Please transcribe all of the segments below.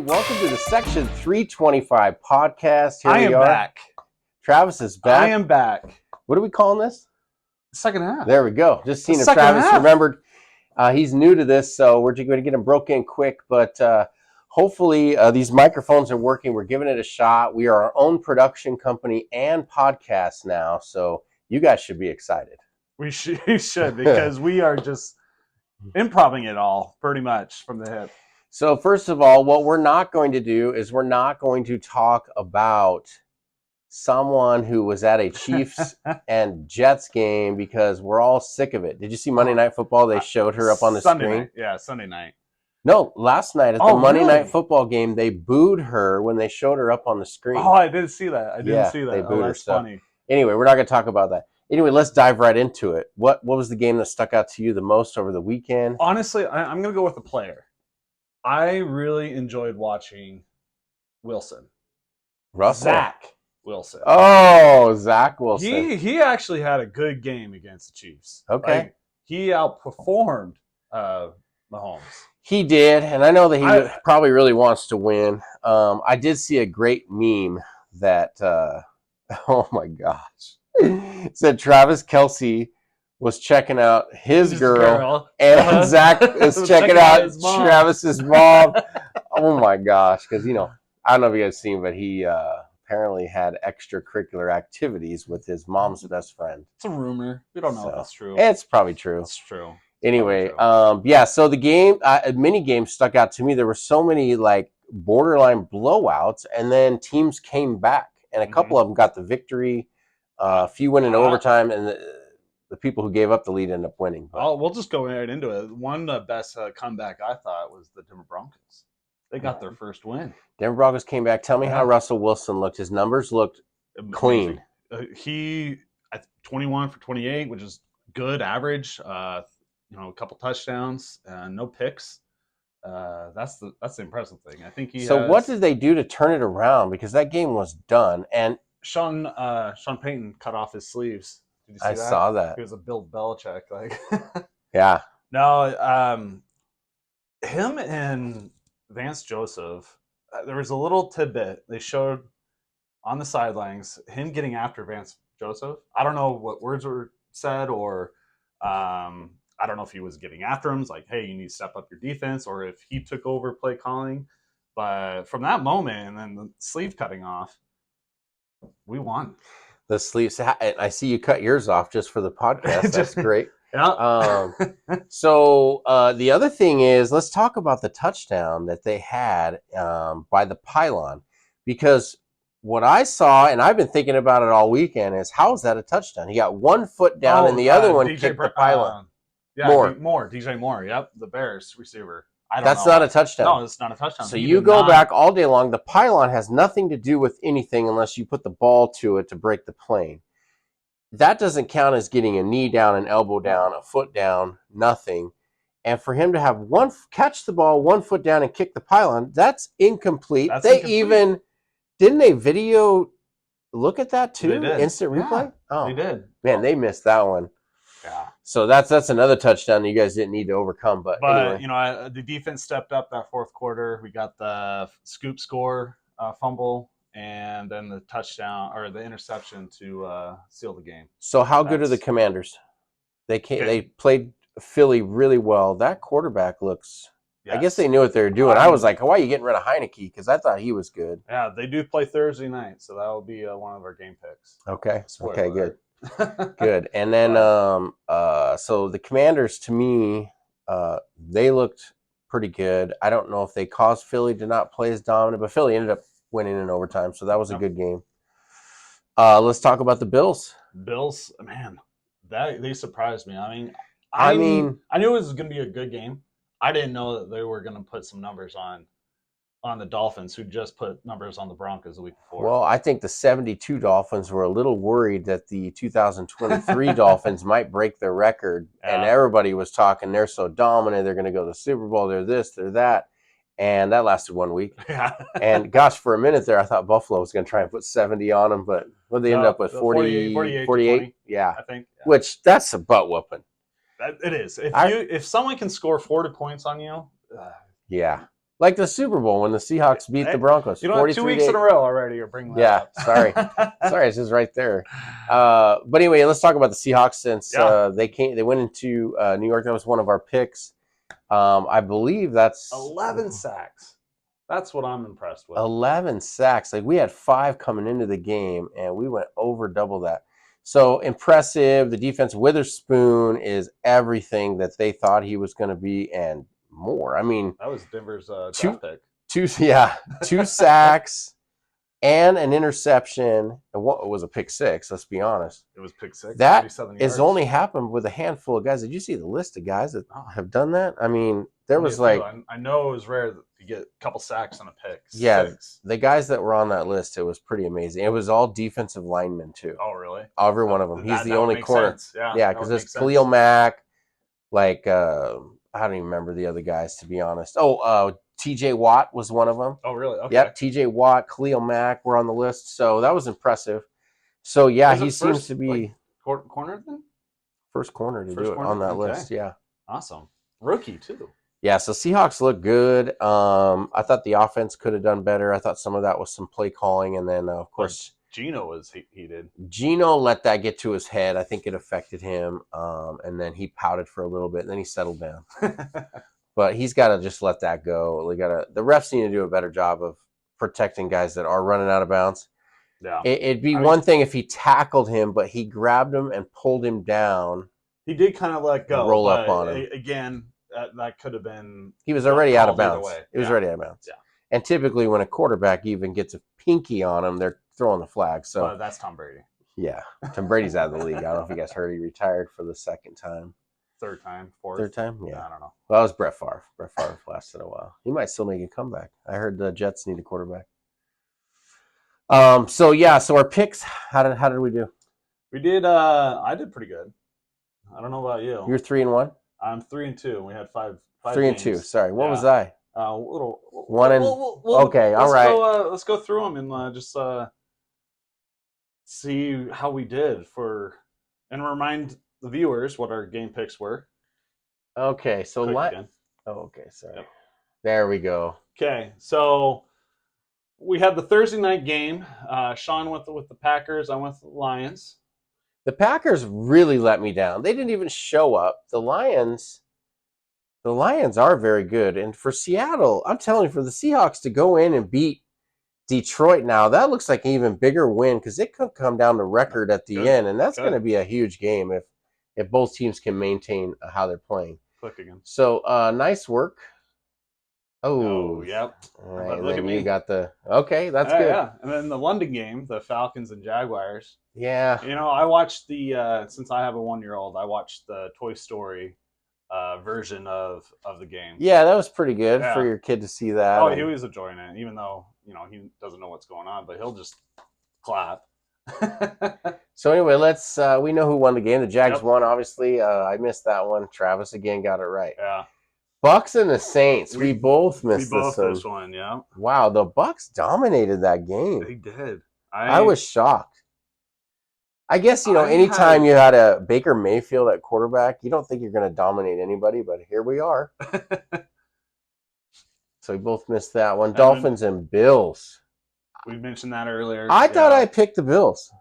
Welcome to the Section 325 podcast. Here I we am are. back. Travis is back. I am back. What are we calling this? Second half. There we go. Just seeing if second Travis half. remembered. He's new to this, so we're just going to get him broke in quick. But hopefully these microphones are working. We're giving it a shot. We are our own production company and podcast now, so you guys should be excited. We should because we are just improvising it all pretty much from the hip. So first of all, what we're not going to do is we're not going to talk about someone who was at a Chiefs and Jets game because we're all sick of it. Did you see Monday Night Football? They showed her up on the Sunday screen. Night. Yeah, Sunday night. No, last night at the Monday really? Night Football game, they booed her when they showed her up on the screen. Oh, I didn't see that. They booed her, that's so. funny. Anyway, we're not going to talk about that. Anyway, let's dive right into it. What was the game that stuck out to you the most over the weekend? Honestly, I'm going to go with the player. I really enjoyed watching Wilson. Russell. Zach Wilson. Oh, Zach Wilson. He actually had a good game against the Chiefs. Okay. Like, he outperformed Mahomes. He did, and I know that he probably really wants to win. I did see a great meme that, oh my gosh, it said Travis Kelce was checking out his girl and Zach is checking out Travis's mom. Oh my gosh, because, I don't know if you guys seen, but he apparently had extracurricular activities with his mom's best friend. It's a rumor. We don't know if that's true. It's probably true. It's true. Anyway, so the game, mini game stuck out to me. There were so many like borderline blowouts, and then teams came back, and a couple of them got the victory. A few went in overtime, and the people who gave up the lead ended up winning. Well, we'll just go right into it. One best comeback I thought was the Denver Broncos. They got their first win. Denver Broncos came back. Tell me how Russell Wilson looked. His numbers looked clean. He 21 for 28, which is good average. A couple touchdowns, no picks. That's the impressive thing. I think what did they do to turn it around? Because that game was done, and Sean Payton cut off his sleeves. Did you see that? Saw that. He was a Bill Belichick, like. Yeah. No, him and Vance Joseph. There was a little tidbit they showed on the sidelines. Him getting after Vance Joseph. I don't know what words were said, or I don't know if he was getting after him. It's like, hey, you need to step up your defense, or if he took over play calling. But from that moment, and then the sleeve cutting off, we won. The sleeves. I see you cut yours off just for the podcast. That's great. Yeah. So the other thing is, let's talk about the touchdown that they had by the pylon, because what I saw, and I've been thinking about it all weekend, is how is that a touchdown? He got 1 foot down, and the other one kicked the pylon. DJ Moore. Yep, the Bears receiver. That's not a touchdown. No, it's not a touchdown. So you go back all day long. The pylon has nothing to do with anything unless you put the ball to it to break the plane. That doesn't count as getting a knee down, an elbow down, a foot down, nothing. And for him to have catch the ball 1 foot down and kick the pylon, that's incomplete. Didn't they video look at that too? Instant replay? Oh, they did. Man, they missed that one. Yeah. So that's another touchdown that you guys didn't need to overcome. But anyway. The defense stepped up that fourth quarter. We got the scoop score, fumble, and then the touchdown or the interception to seal the game. So how good are the Commanders? They played Philly really well. That quarterback looks. Yes. I guess they knew what they were doing. I was like, why are you getting rid of Heineke? Because I thought he was good. Yeah, they do play Thursday night, so that will be one of our game picks. Okay. Okay, good. Good. And then so the Commanders, to me, they looked pretty good. I don't know if they caused Philly to not play as dominant, but Philly ended up winning in overtime, so that was a good game. Let's talk about the Bills. Bills, man, they surprised me. I mean, I knew it was going to be a good game. I didn't know that they were going to put some numbers on the Dolphins, who just put numbers on the Broncos the week before. Well, I think the 72 Dolphins were a little worried that the 2023 Dolphins might break their record, and everybody was talking, they're so dominant, they're going to go to the Super Bowl, they're this, they're that, and that lasted 1 week. And gosh, for a minute there, I thought Buffalo was going to try and put 70 on them, but what did they end up with? 48? Yeah. I think. Yeah. Which, that's a butt whooping. It is. If someone can score 40 points on you, yeah. Like the Super Bowl when the Seahawks beat the Broncos. You know, 2 weeks in a row already. You're bringing that Yeah, up. sorry. Sorry, it's just right there. But anyway, let's talk about the Seahawks since they went into New York. That was one of our picks. I believe that's 11 sacks. That's what I'm impressed with. 11 sacks. Like we had 5 coming into the game, and we went over double that. So impressive. The defense, Witherspoon is everything that they thought he was going to be and more. I mean, that was Denver's draft pick. 2 sacks and an interception. And what was a pick 6? Let's be honest. It was pick 6. That is only happened with a handful of guys. Did you see the list of guys that Oh. have done that? I mean, there was like I know it was rare to get a couple sacks on a pick. Yeah, 6. the guys that were on that list, it was pretty amazing. It was all defensive linemen too. Oh, really? Every one of them. He's the only corner. Sense. Yeah, because there's Khalil Mack. Like I don't even remember the other guys, to be honest. T.J. Watt was one of them. Oh, really? Okay. Yep, T.J. Watt, Khalil Mack were on the list, so that was impressive. So yeah, he seems to be corner then. First corner to do it on that list. Yeah, awesome. Rookie too. Yeah, so Seahawks look good. I thought the offense could have done better. I thought some of that was some play calling, and then of course Geno was heated. Geno let that get to his head. I think it affected him, and then he pouted for a little bit, and then he settled down. But he's got to just let that go. The refs need to do a better job of protecting guys that are running out of bounds. Yeah, it'd be one thing if he tackled him, but he grabbed him and pulled him down. He did kind of let go, roll up on him again. That could have been. He was already out of bounds. He was yeah. already out of bounds. Yeah. And typically, when a quarterback even gets a pinky on him, they're throwing the flag. So that's Tom Brady. Yeah, Tom Brady's out of the league. I don't know if you guys heard he retired for the second time. Third time, fourth. Third time, yeah. I don't know. Well, that was Brett Favre. Brett Favre lasted a while. He might still make a comeback. I heard the Jets need a quarterback. So our picks. How did we do? We did. I did pretty good. I don't know about you. You're 3-1. I'm 3-2. We had five 3-2. Sorry, what was I? Little 1 and. Okay, all right. Let's go through them and just see how we did and remind the viewers what our game picks were. Okay, so okay, sorry. Yep. There we go. Okay, so we had the Thursday night game. Sean went with the Packers. I went with the Lions. The Packers really let me down. They didn't even show up. The Lions are very good. And for Seattle, I'm telling you, for the Seahawks to go in and beat Detroit now, that looks like an even bigger win because it could come down to record at the end, and that's going to be a huge game if both teams can maintain how they're playing. Click again. So nice work. Oh, yep. All right, look at me. You got okay. That's good. Yeah, and then the London game, the Falcons and Jaguars. Yeah. I watched since I have a 1-year-old, I watched the Toy Story version of the game. Yeah, that was pretty good for your kid to see that. Oh, he was enjoying it, even though he doesn't know what's going on, but he'll just clap. So anyway, let's. We know who won the game. The Jags won, obviously. I missed that one. Travis again got it right. Yeah. Bucks and the Saints. We both missed this one. Yeah. Wow, the Bucks dominated that game. They did. I was shocked. I guess anytime you had a Baker Mayfield at quarterback, you don't think you're going to dominate anybody, but here we are. So we both missed that one. Dolphins and Bills. We mentioned that earlier. I thought I picked the Bills.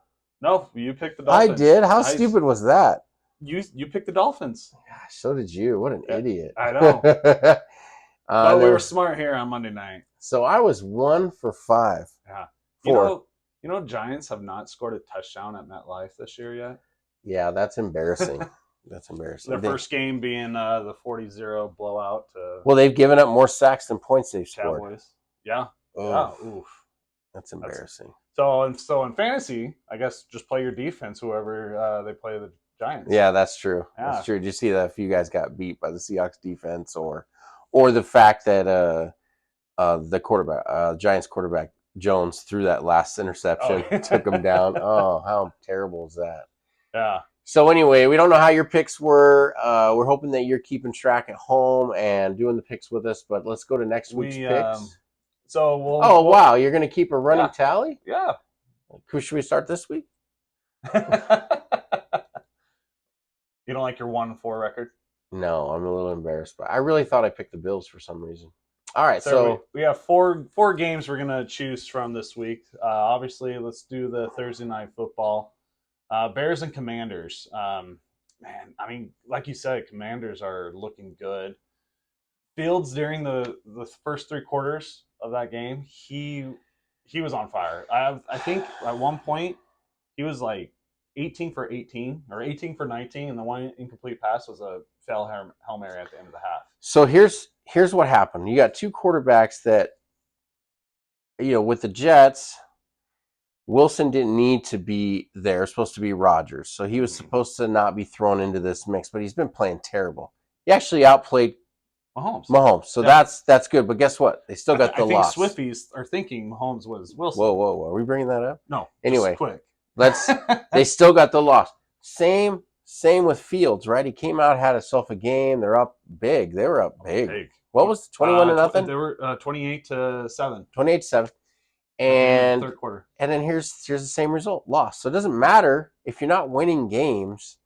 No, you picked the Dolphins. I did? How stupid was that? You picked the Dolphins. Gosh, so did you. What an idiot. I know. But we were smart here on Monday night. So I was 1 for 5. Yeah. 4. Giants have not scored a touchdown at MetLife this year yet. Yeah, that's embarrassing. That's embarrassing. Their first game being the 40-0 blowout. Well, they've given up more sacks than points they've scored. Cowboys. Yeah. Oh, yeah. Oof. That's embarrassing. So in fantasy, I guess just play your defense, whoever they play the Giants. Yeah, that's true. Yeah. That's true. Did you see that if you guys got beat by the Seahawks defense or the fact that the quarterback, Giants quarterback Jones threw that last interception, took him down. Oh, how terrible is that? Yeah. So anyway, we don't know how your picks were. We're hoping that you're keeping track at home and doing the picks with us, but let's go to next week's picks. So wow, you're going to keep a running tally? Yeah. Who should we start this week? You don't like your 1-4 record? No, I'm a little embarrassed, but I really thought I picked the Bills for some reason. All right, so we have four games we're gonna choose from this week. Obviously, let's do the Thursday night football. Bears and Commanders. Man, I mean, like you said, Commanders are looking good. Fields during the first three quarters of that game, he was on fire. I think at one point he was like 18 for 18 or 18 for 19, and the one incomplete pass was a fail Hail Mary at the end of the half. So here's what happened. You got two quarterbacks that, with the Jets, Wilson didn't need to be there. It's supposed to be Rodgers. So he was supposed to not be thrown into this mix, but he's been playing terrible. He actually outplayed Mahomes. So that's good. But guess what? They still got the loss. I think Swifties are thinking Mahomes was Wilson. Whoa. Are we bringing that up? No. Anyway, quick. They still got the loss. Same with Fields, right? He came out, had himself a game. They're up big. They were up big. What was it, 21-0? They were 28-7. 28-7. And third quarter. And then here's the same result, loss. So it doesn't matter if you're not winning games.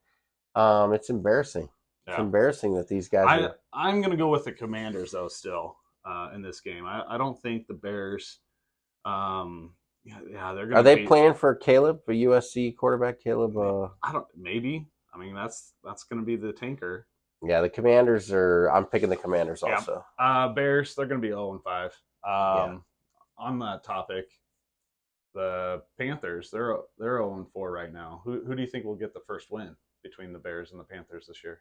It's embarrassing. Yeah. It's embarrassing that these guys. I'm going to go with the Commanders though. Still in this game, I don't think the Bears. They're going. Are they playing for Caleb, a USC quarterback? Caleb. I don't. Maybe. I mean, that's going to be the tanker. Yeah, the Commanders are. I'm picking the Commanders also. Bears. They're going to be 0-5. On that topic, the Panthers, they're 0-4 right now. Who do you think will get the first win between the Bears and the Panthers this year?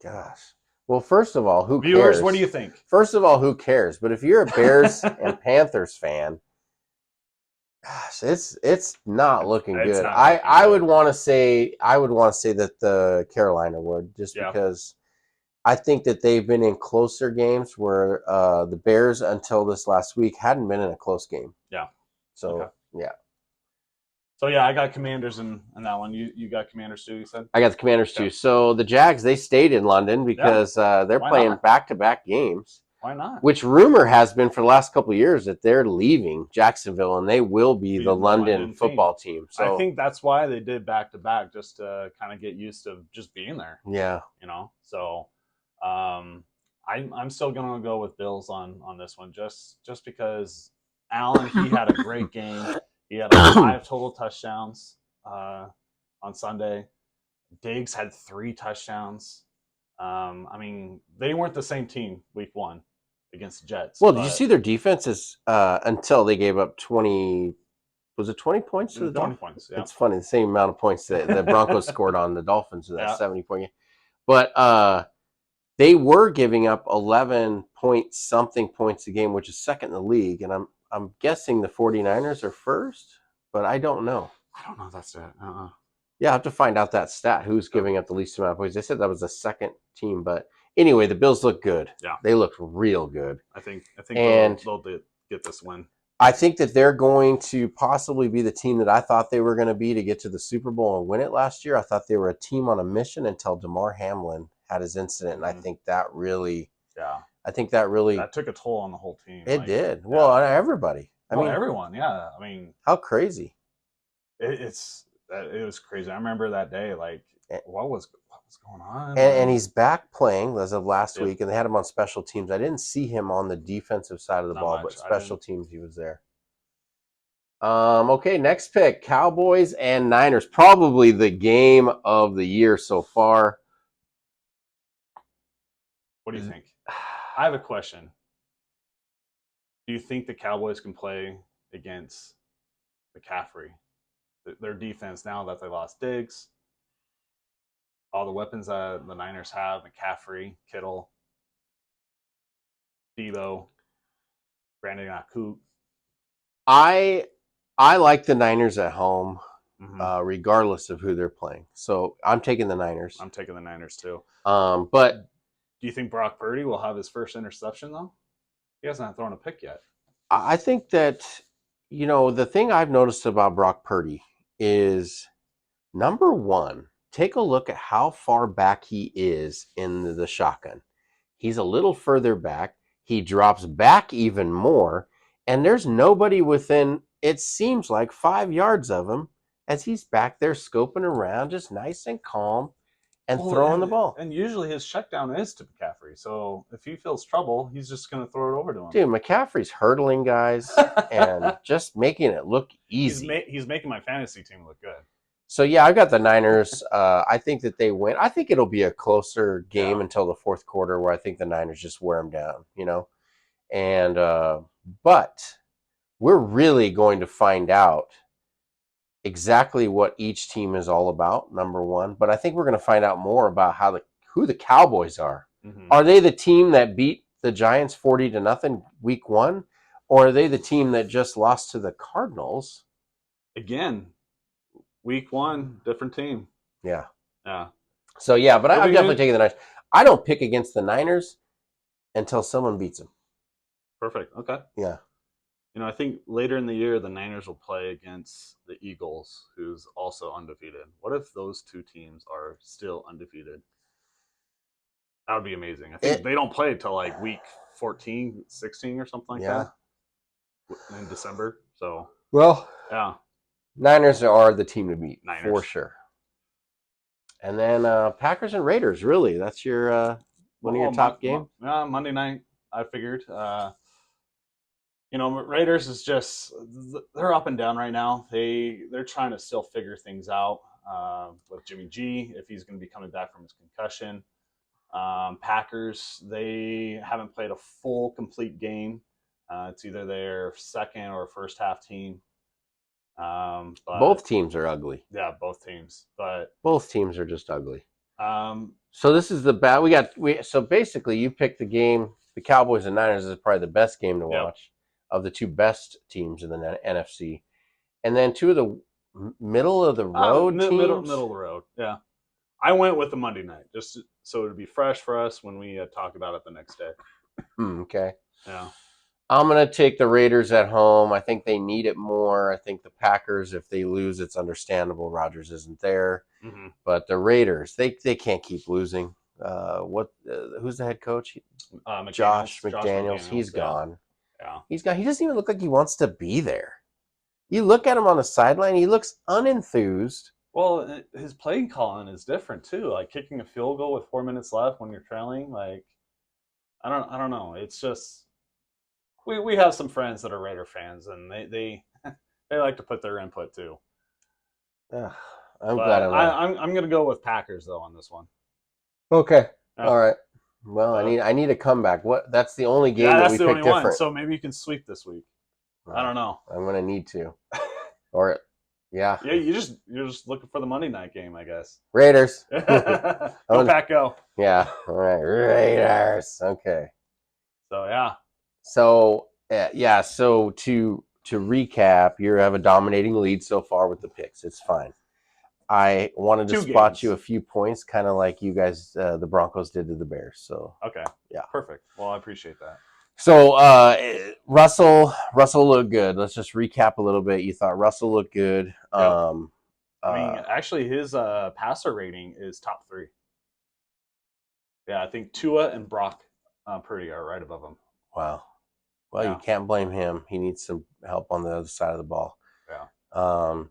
Gosh. Well, first of all, who cares? What do you think? First of all, who cares? But if you're a Bears and Panthers fan, gosh, it's not looking good. I would want to say that the Carolina would, just because I think that they've been in closer games where the Bears until this last week hadn't been in a close game. Yeah. So yeah. So yeah, I got Commanders in that one. You got Commanders too, you said? I got the Commanders too. So the Jags, they stayed in London because they're playing back-to-back games. Why not? Which rumor has been for the last couple of years that they're leaving Jacksonville and they will be the London football team. So I think that's why they did back-to-back, just to kind of get used to just being there. Yeah. So I'm still gonna go with Bills on this one, just because Allen, he had a great game. He had 5 total touchdowns on Sunday. Diggs had 3 touchdowns. I mean, they weren't the same team week 1 against the Jets. Well, did you see their defenses until they gave up 20? Was it 20 points to the Dolphins? 20 points. Yeah. It's funny, the same amount of points that the Broncos scored on the Dolphins in that 70-point game. But they were giving up 11-point-something points a game, which is second in the league. And I'm guessing the 49ers are first, but I don't know. I don't know that stat. Yeah, I have to find out that stat. Who's giving up the least amount of points? They said that was the second team, but anyway, the Bills look good. Yeah, they look real good. I think they'll get this win. I think that they're going to possibly be the team that I thought they were going to be to get to the Super Bowl and win it last year. I thought they were a team on a mission until DeMar Hamlin had his incident, and I think that really, that took a toll on the whole team. It did. Well, on everybody. I mean, everyone. Yeah, I mean, how crazy! It was crazy. I remember that day. Like, what was going on? And he's back playing as of last week, and they had him on special teams. I didn't see him on the defensive side of the ball, but special teams he was there. Okay, next pick: Cowboys and Niners. Probably the game of the year so far. What do you think? I have a question. Do you think the Cowboys can play against McCaffrey? Their defense, now that they lost Diggs, all the weapons that the Niners have, McCaffrey, Kittle, Debo, Brandon Ayuk. I like the Niners at home, regardless of who they're playing. So I'm taking the Niners. I'm taking the Niners too. But do you think Brock Purdy will have his first interception though? He hasn't thrown a pick yet. I think that, the thing I've noticed about Brock Purdy is, number one, take a look at how far back he is in the shotgun. He's a little further back. He drops back even more, and there's nobody within, it seems like, 5 yards of him as he's back there scoping around, just nice and calm. and throwing the ball. And usually his check down is to McCaffrey. So if he feels trouble, he's just going to throw it over to him. Dude, McCaffrey's hurdling guys and just making it look easy. He's making my fantasy team look good. So, yeah, I've got the Niners. I think that they win. I think it'll be a closer game until the fourth quarter where I think the Niners just wear them down, you know. And but we're really going to find out exactly what each team is all about, number one. But I think we're going to find out more about who the Cowboys are. Mm-hmm. Are they the team that beat the Giants 40-0 week 1? Or are they the team that just lost to the Cardinals? Again, week 1, different team. Yeah. Yeah. So, yeah, but I'm definitely taking the Niners. I don't pick against the Niners until someone beats them. Perfect. Okay. Yeah. You know, I think later in the year, the Niners will play against the Eagles, who's also undefeated. What if those two teams are still undefeated? That would be amazing. I think they don't play until like week 14, 16 or something like that in December. So, well, yeah. Niners are the team to beat for sure. And then Packers and Raiders, really. That's your one of your top games? Monday night, I figured. You know, Raiders is just, they're up and down right now. They're trying to still figure things out with Jimmy G, if he's going to be coming back from his concussion. Packers, they haven't played a full, complete game. It's either their second or first half team. But, both teams are ugly. Yeah, both teams. But both teams are just ugly. So this is the bad. So basically, you picked the game. The Cowboys and Niners is probably the best game to watch of the two best teams in the NFC, and then two of the middle of the road teams. Middle of the road. Yeah, I went with the Monday night just so it would be fresh for us when we talk about it the next day. Okay. Yeah. I'm going to take the Raiders at home. I think they need it more. I think the Packers, if they lose, it's understandable. Rodgers isn't there. Mm-hmm. But the Raiders, they can't keep losing. Who's the head coach? Josh McDaniels. He's gone. Yeah. He's gone. He doesn't even look like he wants to be there. You look at him on the sideline, he looks unenthused. Well, his play calling is different too. Like kicking a field goal with 4 minutes left when you're trailing. Like, I don't know. It's just we have some friends that are Raider fans, and they like to put their input too. I'm glad I'm gonna go with Packers though on this one. Okay. Yeah. All right. Well, I need a comeback. That's the only game that we picked different. One. So maybe you can sweep this week. I don't know. I'm gonna need to. Or yeah. Yeah, you're just looking for the Monday night game, I guess. Raiders. Go Pack, go. Yeah. All right. Raiders. Okay. So yeah. So yeah. So to recap, you have a dominating lead so far with the picks. It's fine. I wanted to spot you a few points, kind of like you guys, the Broncos did to the Bears. So okay, yeah, perfect. Well, I appreciate that. So Russell looked good. Let's just recap a little bit. You thought Russell looked good. Yep. I mean, actually, his passer rating is top 3. Yeah, I think Tua and Brock Purdy are right above him. Wow. Well, you can't blame him. He needs some help on the other side of the ball. Yeah.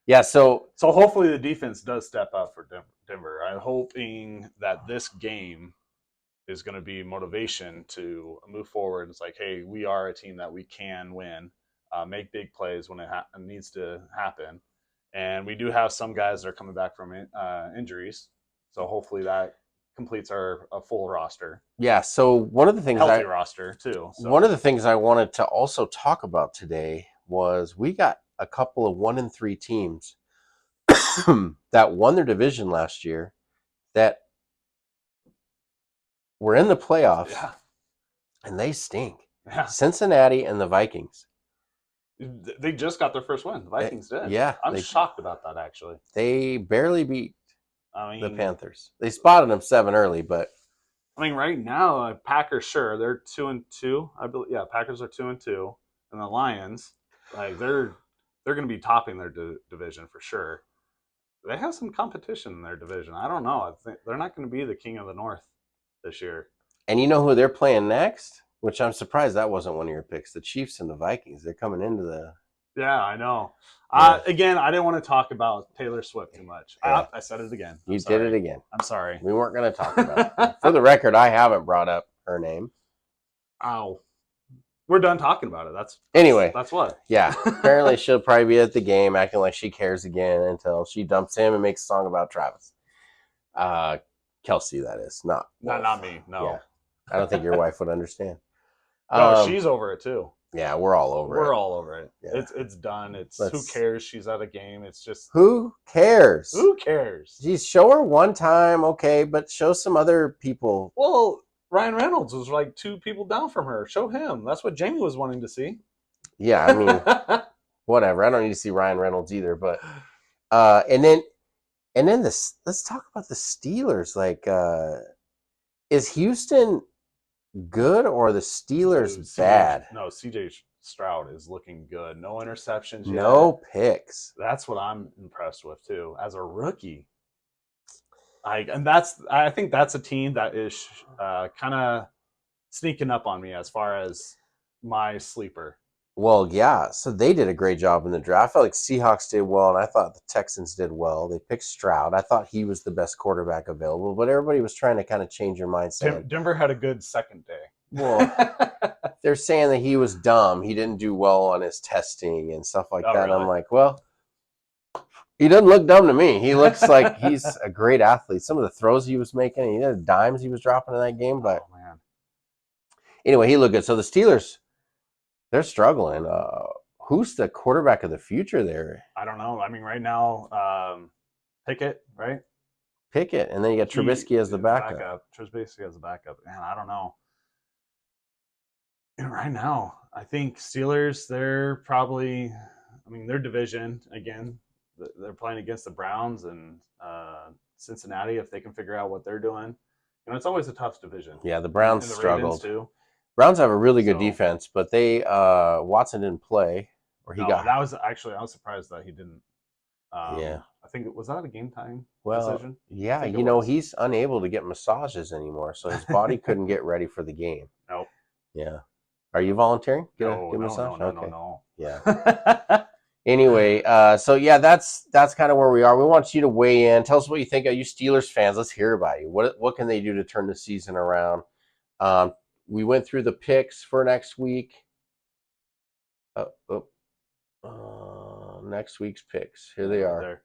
Yeah, so hopefully the defense does step up for Denver. I'm hoping that this game is going to be motivation to move forward. It's like, hey, we are a team that we can win, make big plays when it needs to happen. And we do have some guys that are coming back from injuries. So hopefully that completes a full roster. Yeah, so one of the things healthy roster too. So. One of the things I wanted to also talk about today was we got a couple of 1-3 teams that won their division last year that were in the playoffs, and they stink. Yeah. Cincinnati and the Vikings. They just got their first win. The Vikings did. Yeah. I'm shocked about that, actually. They barely beat the Panthers. They spotted them 7 early, but... I mean, right now, Packers, sure, they're 2-2. I believe, Packers are 2-2. And the Lions, like, they're going to be topping their division for sure. They have some competition in their division. I don't know. I think they're not going to be the king of the North this year. And you know who they're playing next? Which I'm surprised that wasn't one of your picks. The Chiefs and the Vikings. They're coming into the Yeah, I know. Yeah. Again, I didn't want to talk about Taylor Swift too much. Yeah. I said it again. You did it again. I'm sorry. We weren't going to talk about it. For the record, I haven't brought up her name. Ow. We're done talking about it. Anyway. That's what. Yeah. Apparently, she'll probably be at the game acting like she cares again until she dumps him and makes a song about Travis. Kelsey, that is. Not me. No. Yeah. I don't think your wife would understand. No, she's over it too. Yeah, we're all over it. We're all over it. Yeah. It's done. Who cares? She's at a game. It's just who cares? Who cares? Geez, show her one time, okay, but show some other people. Well, Ryan Reynolds was like 2 people down from her. Show him. That's what Jamie was wanting to see. Yeah, I mean, whatever. I don't need to see Ryan Reynolds either, but and then this. Let's talk about the Steelers. Like, is Houston good or the Steelers bad? No, CJ Stroud is looking good. No interceptions yet. No picks. That's what I'm impressed with too. As a rookie, I think that's a team that is kind of sneaking up on me as far as my sleeper. Well, yeah. So they did a great job in the draft. I felt like Seahawks did well, and I thought the Texans did well. They picked Stroud. I thought he was the best quarterback available, but everybody was trying to kind of change your mindset. Denver had a good second day. Well, they're saying that he was dumb. He didn't do well on his testing and stuff like that. Really? I'm like, well, he doesn't look dumb to me. He looks like he's a great athlete. Some of the throws he was making, he had dimes he was dropping in that game. But man. Anyway, he looked good. So the Steelers, they're struggling. Who's the quarterback of the future there? I don't know. I mean, right now, Pickett, right? Pickett, and then you got Trubisky as the backup. Trubisky as the backup. Man, I don't know. And right now, I think Steelers, they're probably, I mean, their division, again, they're playing against the Browns and Cincinnati. If they can figure out what they're doing, you know, it's always a tough division. Yeah, the Browns and the struggled. Ravens too. Browns have a really good defense, but they Watson didn't play, or he got. That was actually, I was surprised that he didn't. Yeah, I think was that a game time decision? Yeah, was. He's unable to get massages anymore, so his body couldn't get ready for the game. Nope. Yeah. Are you volunteering? No. Yeah. Anyway, so yeah, that's kind of where we are. We want you to weigh in. Tell us what you think. Are you Steelers fans? Let's hear about you. What can they do to turn the season around? We went through the picks for next week. Next week's picks. Here they are.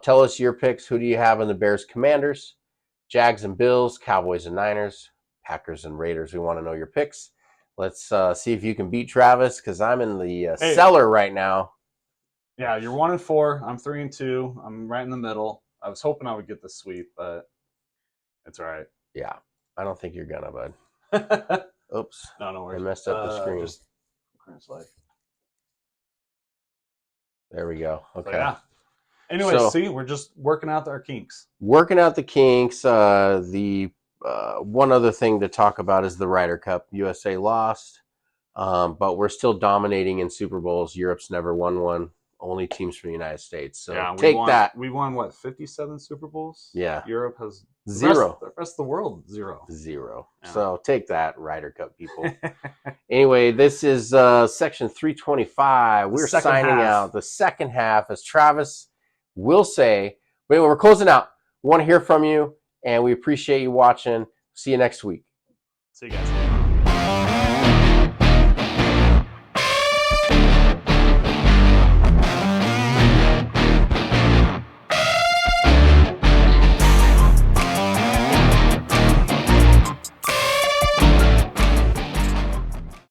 Tell us your picks. Who do you have in the Bears Commanders, Jags and Bills, Cowboys and Niners, Packers and Raiders? We want to know your picks. Let's see if you can beat Travis, because I'm in the cellar right now. Yeah, you're 1-4. I'm 3-2. I'm right in the middle. I was hoping I would get the sweep, but it's all right. Yeah, I don't think you're gonna, bud. Oops. No worries. I messed up the screen. There we go. Okay. So, yeah. Anyway, see, we're just working out our kinks. Working out the kinks. The one other thing to talk about is the Ryder Cup. USA lost, but we're still dominating in Super Bowls. Europe's never won one. Only teams from the United States. So yeah, that. We won, what, 57 Super Bowls? Yeah. Europe has 0. The rest of the world, 0. Yeah. So take that, Ryder Cup people. Anyway, this is section 325. We're signing out the second half, as Travis will say. But anyway, we're closing out. We want to hear from you, and we appreciate you watching. See you next week. See you guys.